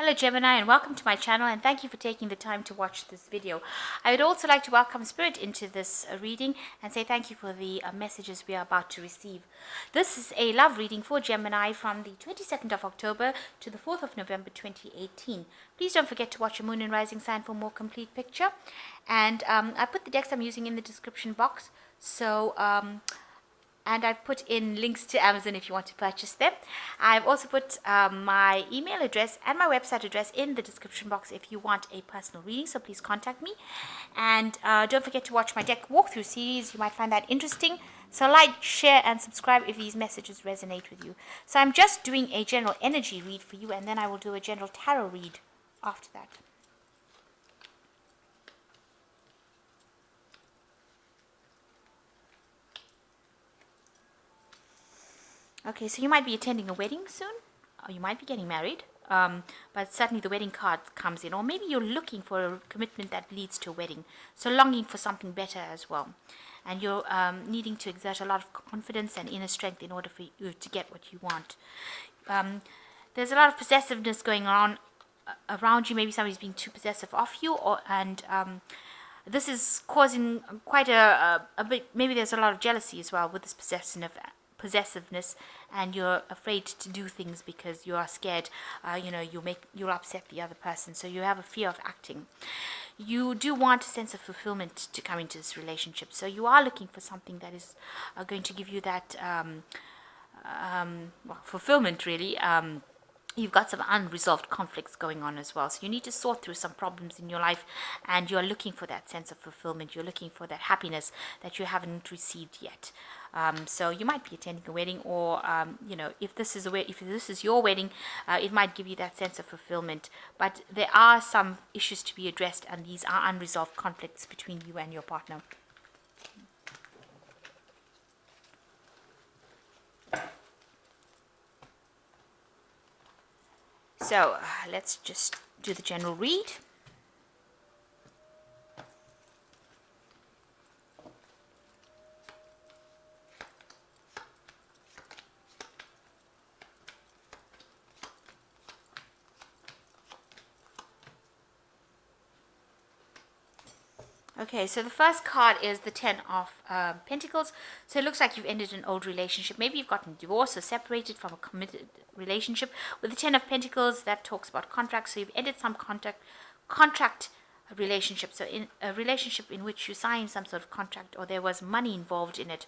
Hello Gemini, and welcome to my channel, and thank you for taking the time to watch this video. I would also like to welcome Spirit into this reading and say thank you for the messages we are about to receive. This is a love reading for Gemini from the 22nd of October to the 4th of November 2018. Please don't forget to watch your moon and rising sign for a more complete picture. And I put the decks I'm using in the description box. And I've put in links to Amazon if you want to purchase them. I've also put my email address and my website address in the description box if you want a personal reading, so please contact me. And don't forget to watch my deck walkthrough series. You might find that interesting. So like, share, and subscribe if these messages resonate with you. So I'm just doing a general energy read for you, and then I will do a general tarot read after that. Okay, so you might be attending a wedding soon, or you might be getting married, but certainly the wedding card comes in, or maybe you're looking for a commitment that leads to a wedding, so longing for something better as well, and you're needing to exert a lot of confidence and inner strength in order for you to get what you want. There's a lot of possessiveness going on around you. Maybe somebody's being too possessive of you, and this is causing quite a bit. Maybe there's a lot of jealousy as well with this possessiveness, and you're afraid to do things because you are scared you'll upset the other person, so you have a fear of acting. You do want a sense of fulfillment to come into this relationship, so you are looking for something that is going to give you that fulfillment, really. You've got some unresolved conflicts going on as well, so you need to sort through some problems in your life, and you're looking for that sense of fulfillment. You're looking for that happiness that you haven't received yet. So you might be attending a wedding, or if this is your wedding, it might give you that sense of fulfillment. But there are some issues to be addressed, and these are unresolved conflicts between you and your partner. So let's just do the general read. Okay, so the first card is the Ten of Pentacles. So it looks like you've ended an old relationship. Maybe you've gotten divorced or separated from a committed relationship. With the Ten of Pentacles, that talks about contracts. So you've ended some contract relationship. So in a relationship in which you signed some sort of contract, or there was money involved in it.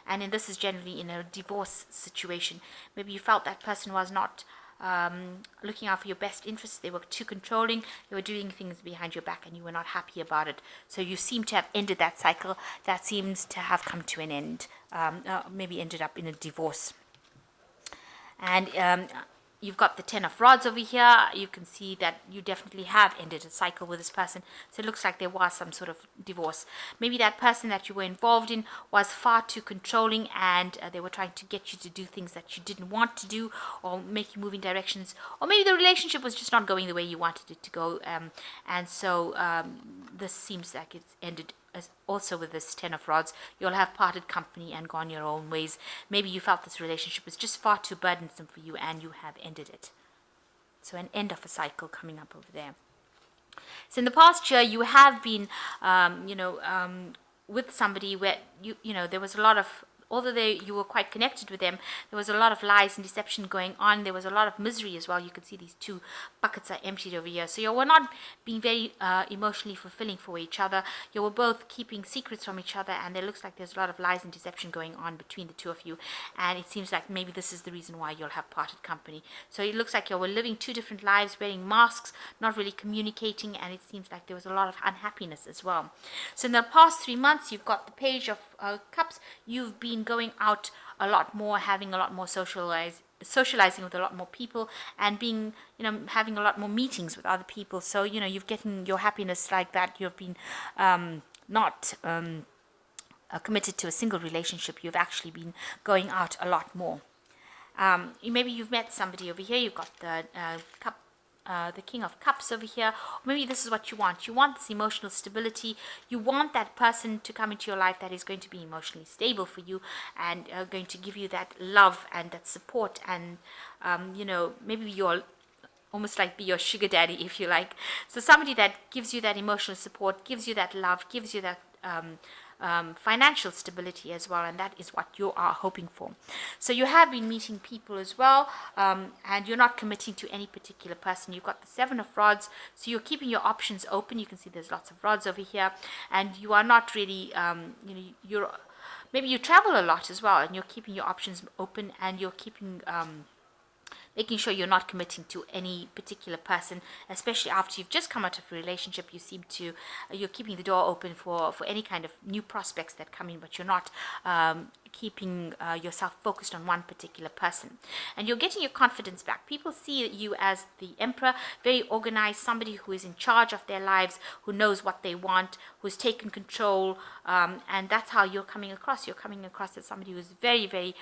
And this is generally in a divorce situation. Maybe you felt that person was not looking out for your best interests. They were too controlling. They were doing things behind your back, and you were not happy about it. So you seem to have ended that cycle. That seems to have come to an end. Maybe ended up in a divorce. And you've got the Ten of Rods over here. You can see that you definitely have ended a cycle with this person. So it looks like there was some sort of divorce. Maybe that person that you were involved in was far too controlling, and they were trying to get you to do things that you didn't want to do, or make you move in directions. Or maybe the relationship was just not going the way you wanted it to go. And so this seems like it's ended. Also with this Ten of Rods, you'll have parted company and gone your own ways. Maybe you felt this relationship was just far too burdensome for you, and you have ended it. So an end of a cycle coming up over there. So in the past year, you have been with somebody where there was a lot of, although you were quite connected with them, there was a lot of lies and deception going on. There was a lot of misery as well. You can see these two buckets are emptied over here. So you were not being very emotionally fulfilling for each other. You were both keeping secrets from each other, and it looks like there's a lot of lies and deception going on between the two of you. And it seems like maybe this is the reason why you'll have parted company. So it looks like you were living two different lives, wearing masks, not really communicating, and it seems like there was a lot of unhappiness as well. So in the past 3 months, you've got the Page of Cups. You've been going out a lot more, having a lot more socializing with a lot more people, and being having a lot more meetings with other people. So you've getting your happiness like that. You've been not committed to a single relationship. You've actually been going out a lot more. Maybe you've met somebody over here. You've got the the King of Cups over here. Or maybe this is what you want. You want this emotional stability. You want that person to come into your life that is going to be emotionally stable for you, and going to give you that love and that support. And maybe you're almost like be your sugar daddy, if you like. So somebody that gives you that emotional support, gives you that love, gives you that financial stability as well, and that is what you are hoping for. So you have been meeting people as well, and you're not committing to any particular person. You've got the 7 of rods, so you're keeping your options open. You can see there's lots of rods over here, and you are not really, you're maybe you travel a lot as well, and you're keeping your options open, and you're keeping making sure you're not committing to any particular person, especially after you've just come out of a relationship. You seem to, you're keeping the door open for any kind of new prospects that come in, but you're not keeping yourself focused on one particular person. And you're getting your confidence back. People see you as the emperor, very organized, somebody who is in charge of their lives, who knows what they want, who's taken control, and that's how you're coming across. You're coming across as somebody who's very, very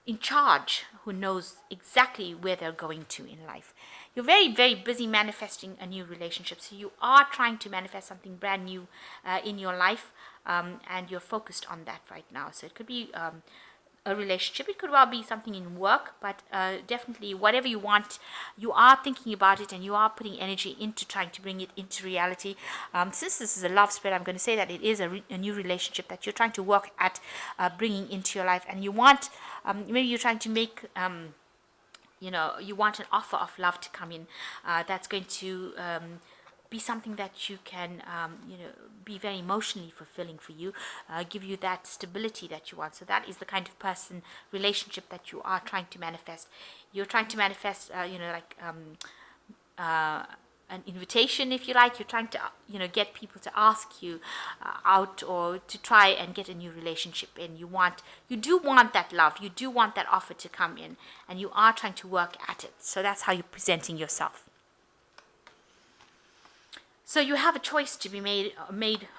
in charge, who knows exactly where they're going to in life. You're very, very busy manifesting a new relationship. So you are trying to manifest something brand new in your life, and you're focused on that right now. So it could be a relationship, it could well be something in work, but definitely whatever you want, you are thinking about it, and you are putting energy into trying to bring it into reality. Since this is a love spread, I'm going to say that it is a new relationship that you're trying to work at bringing into your life, and you want, maybe you're trying to make, you want an offer of love to come in that's going to be something that you can, be very emotionally fulfilling for you, give you that stability that you want. So that is the kind of person, relationship that you are trying to manifest. You're trying to manifest, an invitation, if you like. You're trying to, get people to ask you out, or to try and get a new relationship in. You do want that love. You do want that offer to come in, and you are trying to work at it. So that's how you're presenting yourself. So you have a choice to be made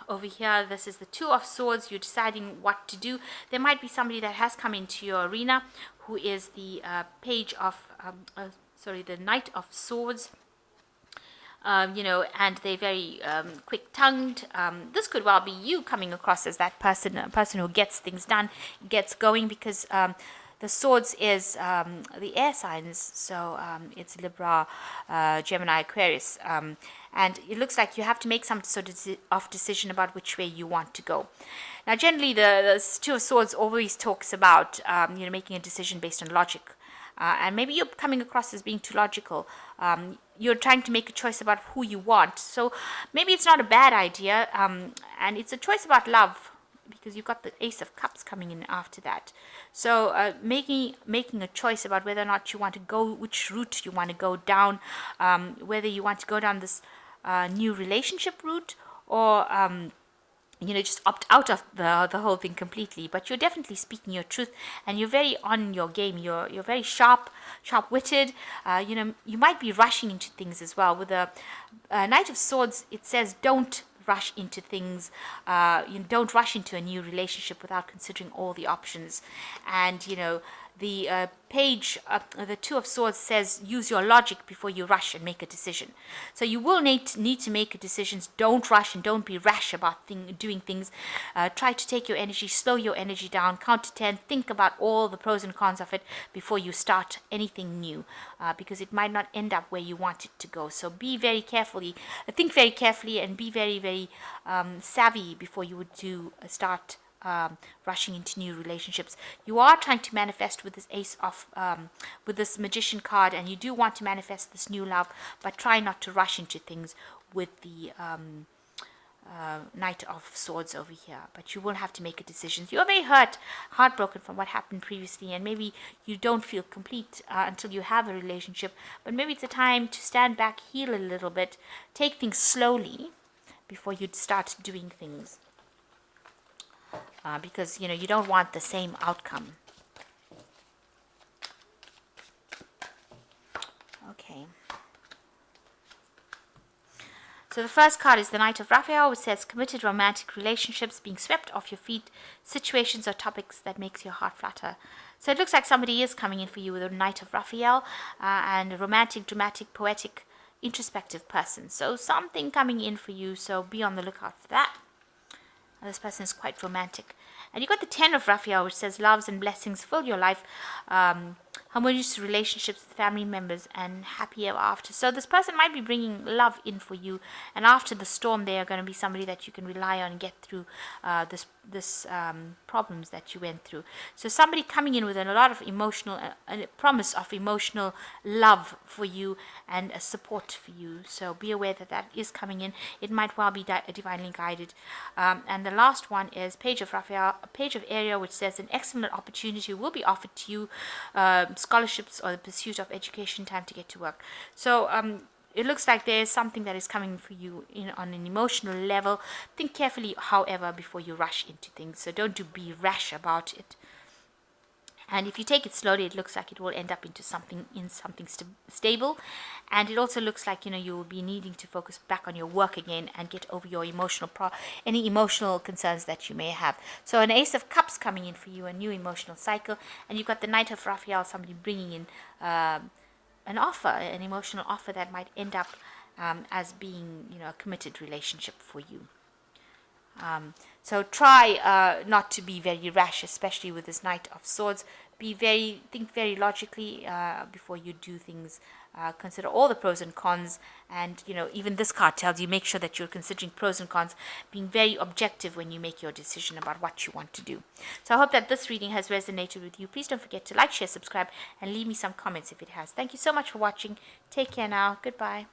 over here. This is the 2 of Swords. You're deciding what to do. There might be somebody that has come into your arena who is the the Knight of Swords. And they're very quick-tongued. This could well be you coming across as that person, a person who gets things done, gets going, because the Swords is the air signs, so it's Libra, Gemini, Aquarius, and it looks like you have to make some sort of decision about which way you want to go. Now, generally, the 2 of Swords always talks about making a decision based on logic, and maybe you're coming across as being too logical. You're trying to make a choice about who you want, so maybe it's not a bad idea, and it's a choice about love, because you've got the Ace of Cups coming in after that. So making a choice about whether or not you want to go, which route you want to go down, whether you want to go down this new relationship route, or just opt out of the whole thing completely. But you're definitely speaking your truth, and you're very on your game. You're very sharp-witted. You might be rushing into things as well. With the Knight of Swords, it says don't rush into things. Don't rush into a new relationship without considering all the options. And the page, the 2 of Swords says use your logic before you rush and make a decision. So you will need to make decisions. Don't rush and don't be rash about doing things. Try to take your energy, slow your energy down, count to 10, think about all the pros and cons of it before you start anything new, because it might not end up where you want it to go. So think very carefully, and be very, very savvy before you would start rushing into new relationships. You are trying to manifest with this with this Magician card, and you do want to manifest this new love, but try not to rush into things with the Knight of Swords over here. But you will have to make a decision. You're very heartbroken from what happened previously, and maybe you don't feel complete until you have a relationship. But maybe it's a time to stand back, heal a little bit, take things slowly before you start doing things. Because you don't want the same outcome. Okay. So the first card is the Knight of Raphael, which says committed romantic relationships, being swept off your feet, situations or topics that makes your heart flutter. So it looks like somebody is coming in for you with a Knight of Raphael, and a romantic, dramatic, poetic, introspective person. So something coming in for you, so be on the lookout for that. This person is quite romantic. And you got the 10 of Raphael, which says loves and blessings fill your life. harmonious relationships with family members, and happy ever after. So this person might be bringing love in for you, and after the storm, they are going to be somebody that you can rely on and get through this problems that you went through. So somebody coming in with a lot of emotional, a promise of emotional love for you and a support for you. So be aware that that is coming in. It might well be divinely guided. And the last one is Page of Raphael, a Page of Ariel, which says an excellent opportunity will be offered to you, scholarships or the pursuit of education, time to get to work. So it looks like there's something that is coming for you on an emotional level. Think carefully, however, before you rush into things. So don't be rash about it. And if you take it slowly, it looks like it will end up into something stable. And it also looks like you will be needing to focus back on your work again and get over your any emotional concerns that you may have. So an Ace of Cups coming in for you, a new emotional cycle, and you've got the Knight of Raphael, somebody bringing in an offer, an emotional offer that might end up as being a committed relationship for you. So try not to be very rash, especially with this Knight of Swords. Think very logically before you do things. Consider all the pros and cons, and even this card tells you make sure that you're considering pros and cons, being very objective when you make your decision about what you want to do. So I hope that this reading has resonated with you. Please don't forget to like, share, subscribe, and leave me some comments if it has. Thank you so much for watching. Take care now. Goodbye.